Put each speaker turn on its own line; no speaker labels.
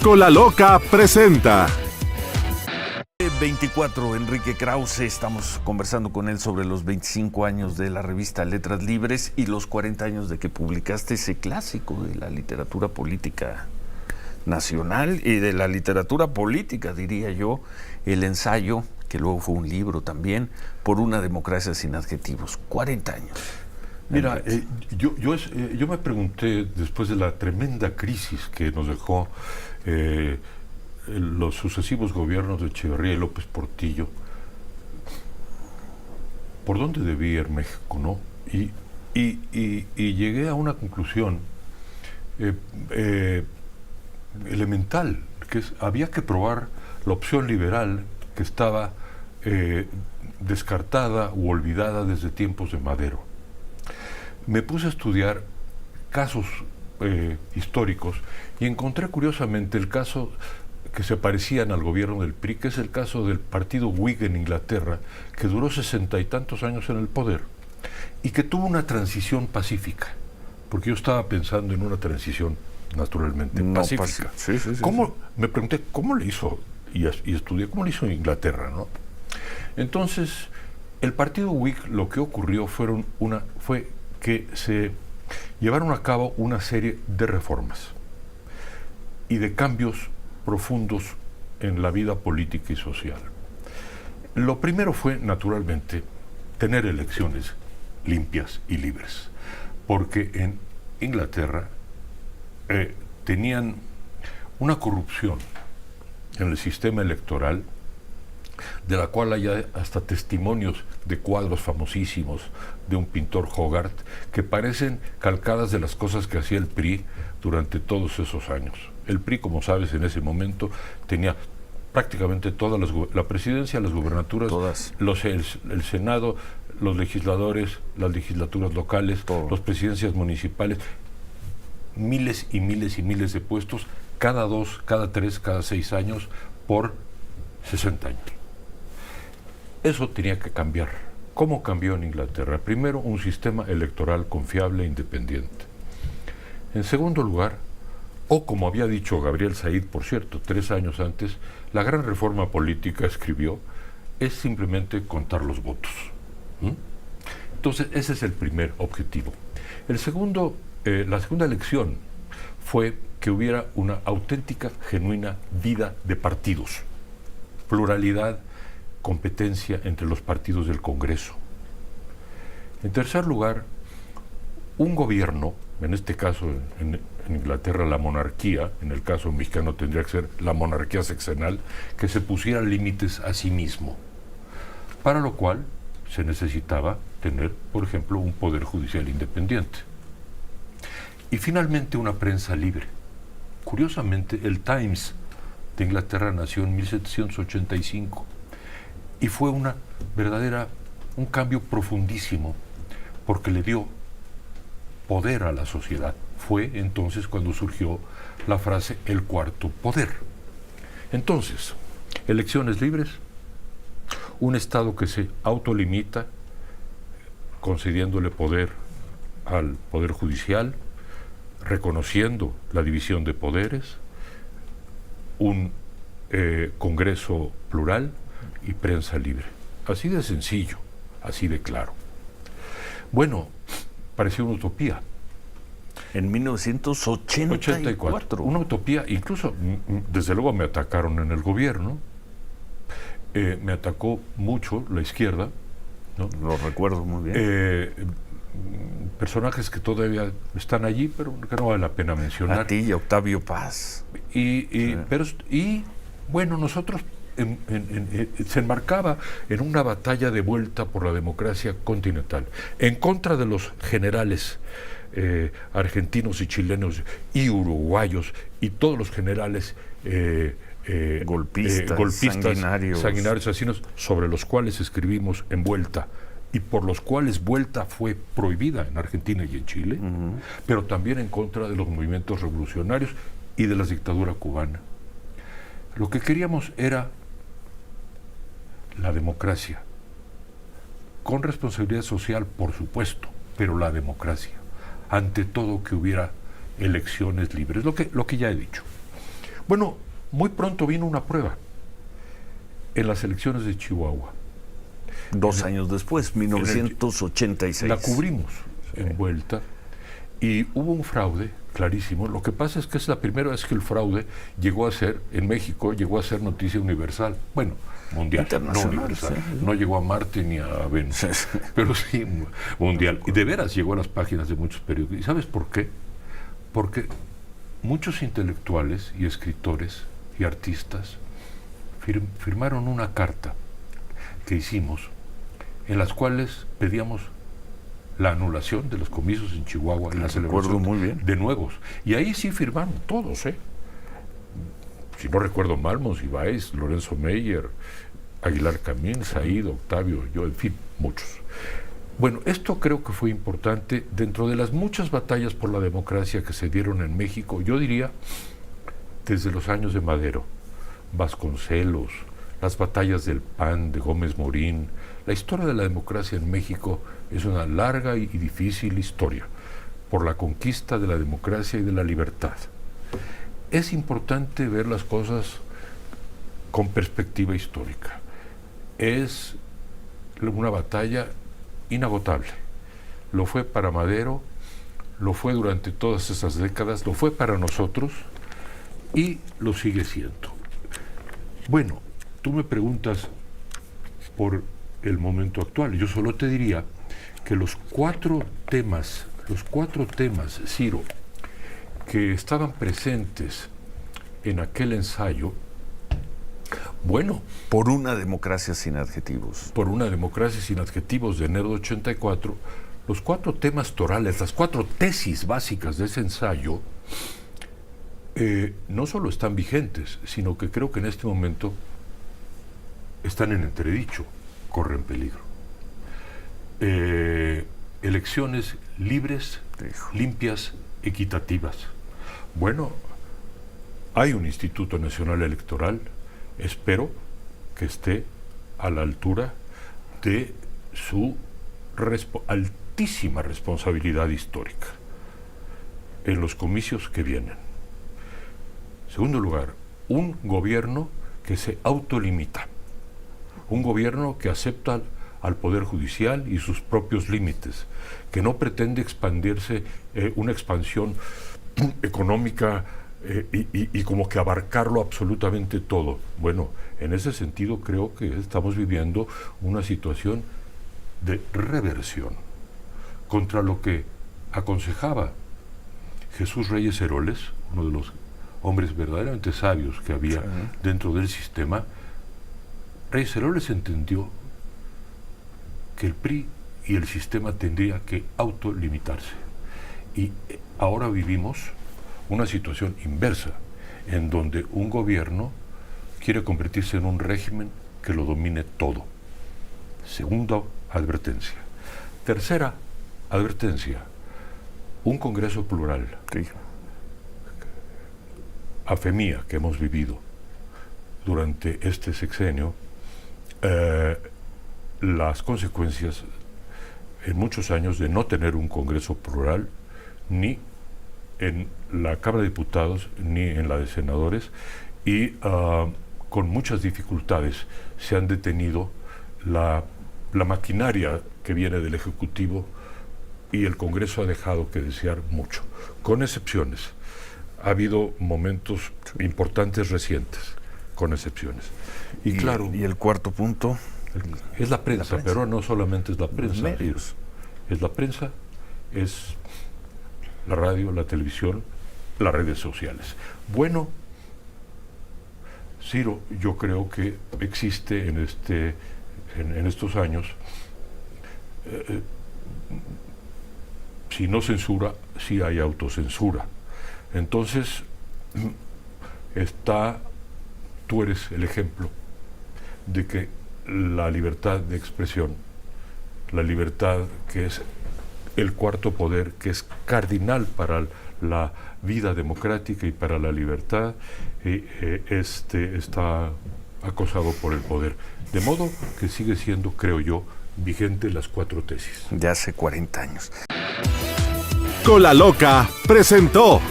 Cola Loca presenta.
24, Enrique Krause, estamos conversando con él sobre los 25 años de la revista Letras Libres y los 40 años de que publicaste ese clásico de la literatura política nacional y de la literatura política, diría yo, el ensayo, que luego fue un libro también, por una democracia sin adjetivos. 40 años.
Mira, yo me pregunté, después de la tremenda crisis que nos dejó los sucesivos gobiernos de Echeverría y López Portillo, ¿por dónde debía ir México, no? Y llegué a una conclusión elemental, que es, había que probar la opción liberal que estaba descartada u olvidada desde tiempos de Madero. Me puse a estudiar casos históricos y encontré curiosamente el caso que se parecían al gobierno del PRI, que es el caso del partido Whig en Inglaterra, que duró 60 y tantos años en el poder y que tuvo una transición pacífica, porque yo estaba pensando en una transición naturalmente pacífica.
Sí.
Me pregunté, ¿cómo le hizo? Y estudié, ¿cómo le hizo en Inglaterra, no? Entonces, el partido Whig, lo que ocurrió fue que se llevaron a cabo una serie de reformas y de cambios profundos en la vida política y social. Lo primero fue, naturalmente, tener elecciones limpias y libres, porque en Inglaterra tenían una corrupción en el sistema electoral, de la cual hay hasta testimonios de cuadros famosísimos de un pintor Hogarth que parecen calcadas de las cosas que hacía el PRI durante todos esos años. El PRI, como sabes, en ese momento tenía prácticamente todas la presidencia, las gubernaturas,
todas.
El Senado, los legisladores, las legislaturas locales, las presidencias municipales, miles y miles y miles de puestos, cada 2, cada 3, cada 6 años, por 60 años. Eso tenía que cambiar. ¿Cómo cambió en Inglaterra? Primero, un sistema electoral confiable e independiente. En segundo lugar, o como había dicho Gabriel Said, por cierto, 3 años antes, la gran reforma política, escribió, es simplemente contar los votos. Entonces, ese es el primer objetivo. La segunda lección fue que hubiera una auténtica, genuina vida de partidos, pluralidad, competencia entre los partidos del Congreso. En tercer lugar, un gobierno, en este caso en Inglaterra la monarquía, en el caso mexicano tendría que ser la monarquía sexenal, que se pusiera límites a sí mismo, para lo cual se necesitaba tener, por ejemplo, un poder judicial independiente. Y finalmente una prensa libre. Curiosamente, el Times de Inglaterra nació en 1785 y fue un cambio profundísimo, porque le dio poder a la sociedad. Fue entonces cuando surgió la frase el cuarto poder. Entonces, elecciones libres, un Estado que se autolimita, concediéndole poder al Poder Judicial, reconociendo la división de poderes, un Congreso plural y prensa libre. Así de sencillo, así de claro. Bueno, parecía una utopía.
En 1984.
Una utopía, incluso, desde luego me atacaron en el gobierno, me atacó mucho la izquierda, ¿no?
Lo recuerdo muy bien.
Personajes que todavía están allí, pero que no vale la pena mencionar.
A ti y a Octavio Paz.
Bueno, nosotros se enmarcaba en una batalla de vuelta por la democracia continental, en contra de los generales argentinos y chilenos y uruguayos y todos los generales
golpistas, sanguinarios,
asesinos, sobre los cuales escribimos en Vuelta y por los cuales Vuelta fue prohibida en Argentina y en Chile, pero también en contra de los movimientos revolucionarios y de la dictadura cubana. Lo que queríamos era la democracia, con responsabilidad social, por supuesto, pero la democracia. Ante todo, que hubiera elecciones libres, lo que ya he dicho. Bueno, muy pronto vino una prueba en las elecciones de Chihuahua.
2 años después, 1986.
La cubrimos en Vuelta y hubo un fraude clarísimo. Lo que pasa es que es la primera vez que el fraude llegó a ser, en México, llegó a ser noticia universal. Bueno, mundial, no universal. Sí. No llegó a Marte ni a Venus, sí. Pero sí mundial. Y de veras llegó a las páginas de muchos periódicos. ¿Y sabes por qué? Porque muchos intelectuales y escritores y artistas firmaron una carta que hicimos en las cuales pedíamos la anulación de los comicios en Chihuahua, en la celebración de nuevos. Y ahí sí firmaron todos, si no recuerdo mal, Monsiváis, Lorenzo Meyer, Aguilar Camín, Said, Octavio, yo, en fin, muchos. Bueno, esto creo que fue importante dentro de las muchas batallas por la democracia que se dieron en México, yo diría, desde los años de Madero, Vasconcelos, las batallas del PAN, de Gómez Morín. La historia de la democracia en México es una larga y difícil historia por la conquista de la democracia y de la libertad. Es importante ver las cosas con perspectiva histórica. Es una batalla inagotable. Lo fue para Madero, lo fue durante todas esas décadas, lo fue para nosotros y lo sigue siendo. Bueno, tú me preguntas por el momento actual. Yo solo te diría que los cuatro temas, Ciro, que estaban presentes en aquel ensayo, bueno...
Por una democracia sin adjetivos.
Por una democracia sin adjetivos de enero de 84, los 4 temas torales, las 4 tesis básicas de ese ensayo, no solo están vigentes, sino que creo que en este momento están en entredicho, corren peligro. Elecciones libres, limpias, equitativas. Bueno, hay un Instituto Nacional Electoral, espero que esté a la altura de su altísima responsabilidad histórica en los comicios que vienen. Segundo lugar, un gobierno que se autolimita, un gobierno que acepta al Poder Judicial y sus propios límites, que no pretende expandirse, una expansión económica y como que abarcarlo absolutamente todo. Bueno, en ese sentido creo que estamos viviendo una situación de reversión contra lo que aconsejaba Jesús Reyes Heroles, uno de los hombres verdaderamente sabios que había dentro del sistema. Reyes Heroles entendió que el PRI y el sistema tendría que autolimitarse. Y ahora vivimos una situación inversa, en donde un gobierno quiere convertirse en un régimen que lo domine todo. Segunda advertencia. Tercera advertencia, un Congreso plural.
Sí.
Afemía que hemos vivido durante este sexenio, las consecuencias en muchos años de no tener un Congreso plural, ni en la Cámara de Diputados ni en la de Senadores, y con muchas dificultades se han detenido la maquinaria que viene del Ejecutivo, y el Congreso ha dejado que desear mucho, con excepciones. Ha habido momentos importantes recientes, con excepciones. Y claro,
y el cuarto punto
es la prensa, pero no solamente es la prensa.
Medios.
Es la prensa, es la radio, la televisión, las redes sociales. Bueno, Ciro, yo creo que existe en estos años, si no censura, sí hay autocensura. Entonces, tú eres el ejemplo de que la libertad de expresión, la libertad que es el cuarto poder, que es cardinal para la vida democrática y para la libertad, está acosado por el poder. De modo que sigue siendo, creo yo, vigente las 4 tesis.
De hace 40 años.
Con la Loca presentó